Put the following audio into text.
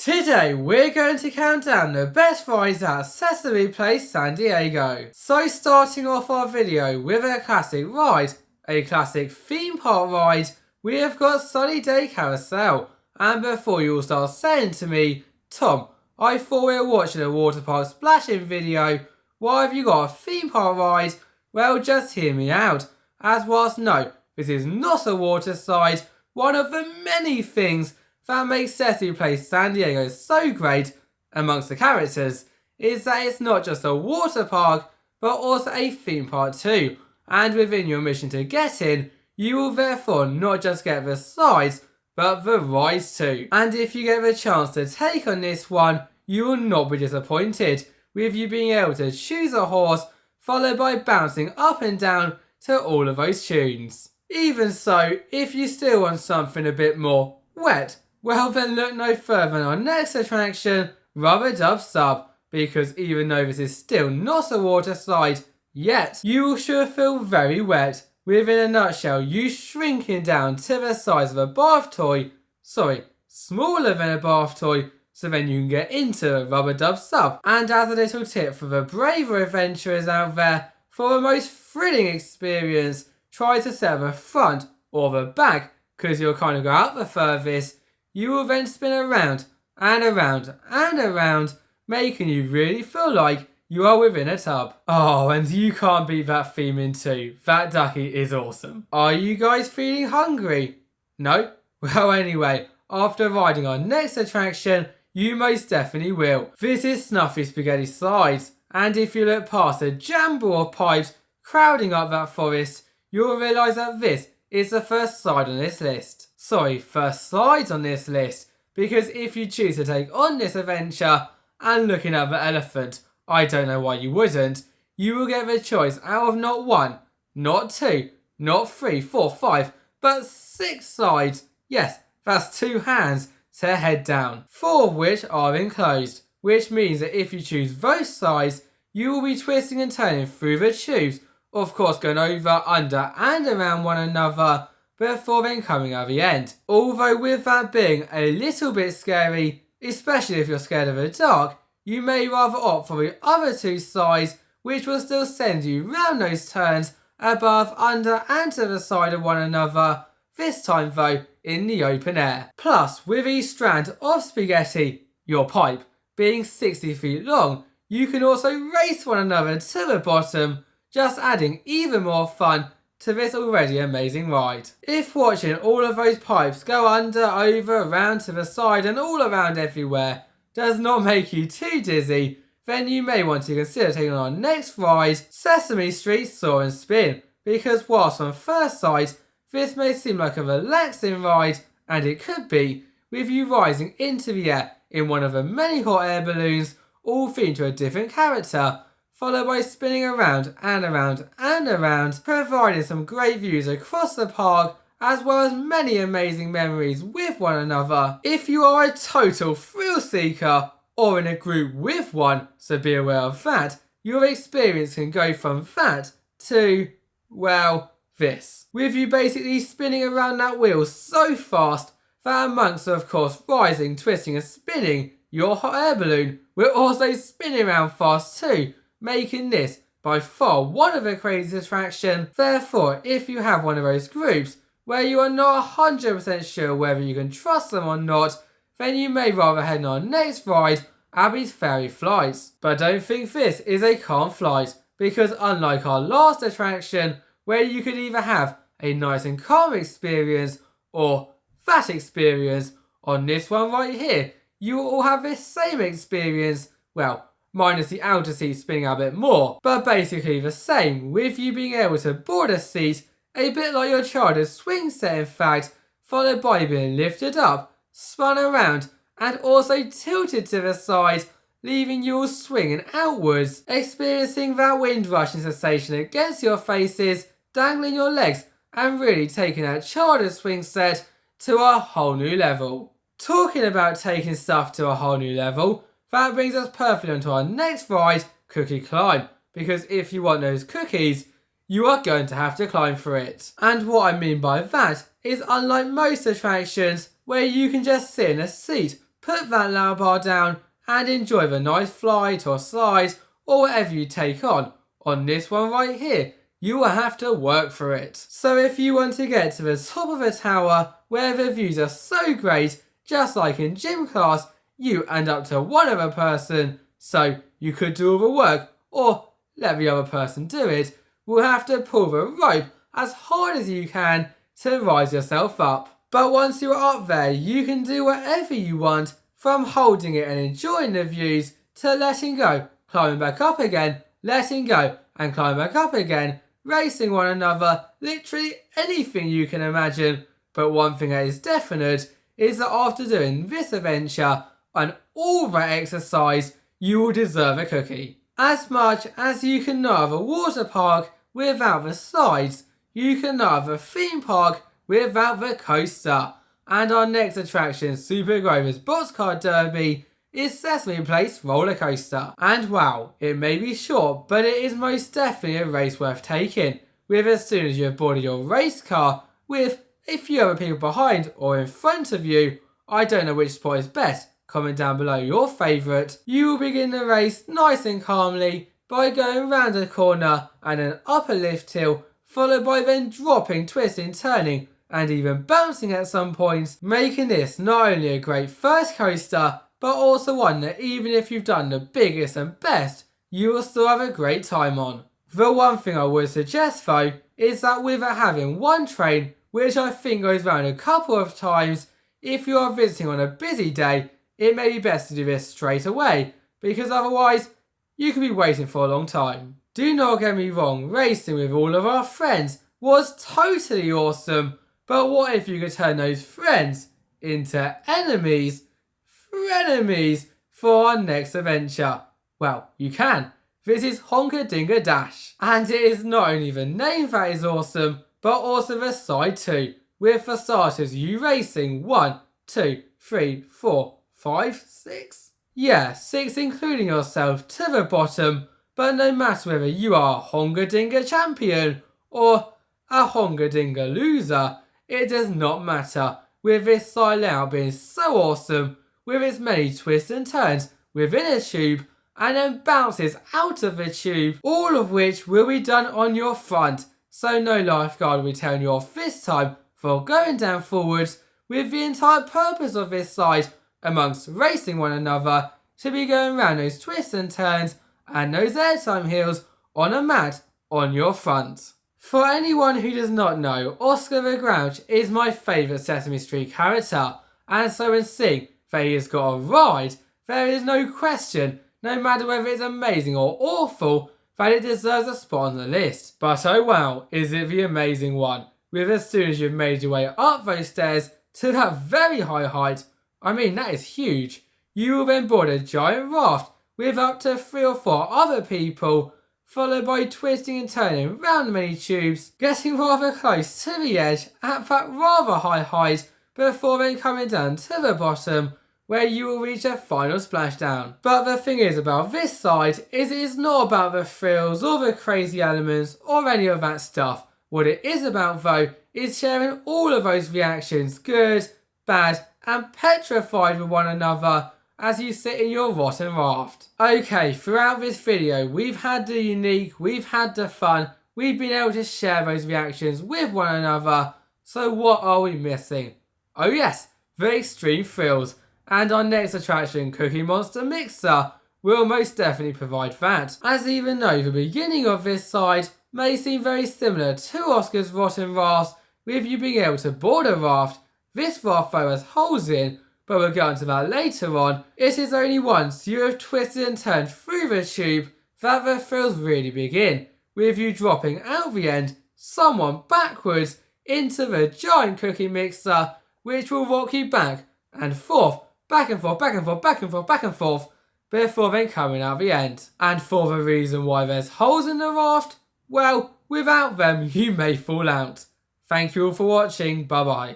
Today we're going to count down the best rides at Sesame Place San Diego. So starting off our video with a classic ride, a classic theme park ride, we have got Sunny Day Carousel. And before you all start saying to me, Tom, I thought we were watching a water park Splashin video, why have you got a theme park ride? Well, just hear me out, as whilst no, this is not a water slide, one of the many things that makes Sesame Place San Diego so great, amongst the characters, is that it's not just a water park, but also a theme park too. And within your mission to get in, you will therefore not just get the slides, but the rides too. And if you get the chance to take on this one, you will not be disappointed, with you being able to choose a horse, followed by bouncing up and down to all of those tunes. Even so, if you still want something a bit more wet, well then look no further than our next attraction, Rubber Dub Sub, because even though this is still not a water slide yet, you will sure feel very wet, with in a nutshell you shrinking down to the size of a bath toy, smaller than a bath toy, so then you can get into a Rubber Dub Sub. And as a little tip for the braver adventurers out there, for a most thrilling experience, try to set the front or the back, because you'll kind of go out the furthest. You will then spin around and around and around, making you really feel like you are within a tub. Oh, and you can't beat that theming too. That ducky is awesome. Are you guys feeling hungry? No? Well anyway, after riding our next attraction, you most definitely will. This is Snuffy Spaghetti Slides, and if you look past the jumble of pipes crowding up that forest, you'll realise that this is the first slide on this list. First slides on this list, because if you choose to take on this adventure, and looking at the elephant, I don't know why you wouldn't, you will get the choice out of not one, not two, not three, four, five, but 6 slides. Yes, that's 2 hands to head down, 4 of which are enclosed, which means that if you choose those slides, you will be twisting and turning through the tubes, of course going over, under and around one another, before then coming out the end. Although with that being a little bit scary, especially if you're scared of the dark, you may rather opt for the other 2 slides, which will still send you round those turns, above, under and to the side of one another, this time though in the open air. Plus, with each strand of spaghetti, your pipe, being 60 feet long, you can also race one another to the bottom, just adding even more fun to this already amazing ride. If watching all of those pipes go under, over, around to the side and all around everywhere does not make you too dizzy, then you may want to consider taking on our next ride, Sesame Street Soar and Spin, because whilst on first sight this may seem like a relaxing ride, and it could be, with you rising into the air in one of the many hot air balloons, all themed to a different character, followed by spinning around and around and around, providing some great views across the park, as well as many amazing memories with one another. If you are a total thrill seeker, or in a group with one, so be aware of that, your experience can go from that to, well, this. With you basically spinning around that wheel so fast that amongst of course rising, twisting and spinning, your hot air balloon will also spin around fast too, making this by far one of the craziest attractions. Therefore, if you have one of those groups where you are not 100% sure whether you can trust them or not, then you may rather head on our next ride, Abby's Fairy Flights. But don't think this is a calm flight, because unlike our last attraction, where you could either have a nice and calm experience or that experience, on this one right here, you will all have this same experience, well, minus the outer seat spinning out a bit more, but basically the same, with you being able to board a seat, a bit like your childhood swing set in fact, followed by being lifted up, spun around, and also tilted to the side, leaving you all swinging outwards, experiencing that wind rushing sensation against your faces, dangling your legs, and really taking that childhood swing set to a whole new level. Talking about taking stuff to a whole new level, that brings us perfectly onto our next ride, Cookie Climb, because if you want those cookies, you are going to have to climb for it. And what I mean by that is, unlike most attractions where you can just sit in a seat put that ladder bar down and enjoy the nice flight or slide or whatever you take on. On this one right here, you will have to work for it. So if you want to get to the top of a tower where the views are so great, just like in gym class, you and up to one other person, so you could do all the work or let the other person do it, will have to pull the rope as hard as you can to rise yourself up. But once you're up there, you can do whatever you want, from holding it and enjoying the views to letting go, climbing back up again, letting go and climbing back up again, racing one another, literally anything you can imagine. But one thing that is definite is that after doing this adventure and all that exercise, you will deserve a cookie. As much as you cannot have a water park without the slides, you cannot have a theme park without the coaster. And our next attraction, Super Grover's Boxcar Derby, is Sesame Place Roller Coaster. And wow, it may be short, but it is most definitely a race worth taking, with as soon as you have boarded your race car, with a few other people behind or in front of you, I don't know which spot is best, comment down below your favourite, you will begin the race nice and calmly by going round a corner and an upper lift hill, followed by then dropping, twisting, turning and even bouncing at some points, making this not only a great first coaster, but also one that even if you've done the biggest and best, you will still have a great time on. The one thing I would suggest though, is that with it having one train, which I think goes round a couple of times, if you are visiting on a busy day, it may be best to do this straight away, because otherwise, you could be waiting for a long time. Do not get me wrong, racing with all of our friends was totally awesome, but what if you could turn those friends into enemies, frenemies for our next adventure? Well, you can. This is Honker Dinker Dash, and it is not only the name that is awesome, but also the side too, with for starters you racing 1, 2, 3, 4, 5, 6? Yeah, 6 including yourself to the bottom, but no matter whether you are a Honker Dinker champion or a Honker Dinker loser, it does not matter, with this side layout being so awesome, with its many twists and turns within a tube and then bounces out of the tube, all of which will be done on your front, so no lifeguard will be telling you off this time for going down forwards, with the entire purpose of this side, amongst racing one another, to be going around those twists and turns and those airtime hills on a mat on your front. For anyone who does not know, Oscar the Grouch is my favourite Sesame Street character, and so in seeing that he has got a ride, there is no question, no matter whether it's amazing or awful, that it deserves a spot on the list. But oh wow, is it the amazing one, with as soon as you've made your way up those stairs to that very high height, I mean that is huge, you will then board a giant raft with up to 3 or 4 other people, followed by twisting and turning round many tubes, getting rather close to the edge at that rather high height before then coming down to the bottom where you will reach a final splashdown. But the thing is about this side is it is not about the thrills or the crazy elements or any of that stuff. What it is about though is sharing all of those reactions, good, bad and petrified with one another as you sit in your rotten raft. Okay, throughout this video we've had the unique, we've had the fun, we've been able to share those reactions with one another, so what are we missing? Oh yes, the extreme thrills, and our next attraction, Cookie Monster Mixer, will most definitely provide that, as even though the beginning of this side may seem very similar to Oscar's Rotten Rafts, with you being able to board a raft, this raft though has holes in, but we'll get onto that later on. It is only once you have twisted and turned through the tube that the thrills really begin, with you dropping out the end, someone backwards, into the giant cookie mixer, which will rock you back and forth, back and forth, back and forth, back and forth, back and forth, before then coming out the end. And for the reason why there's holes in the raft, well, without them you may fall out. Thank you all for watching, bye bye.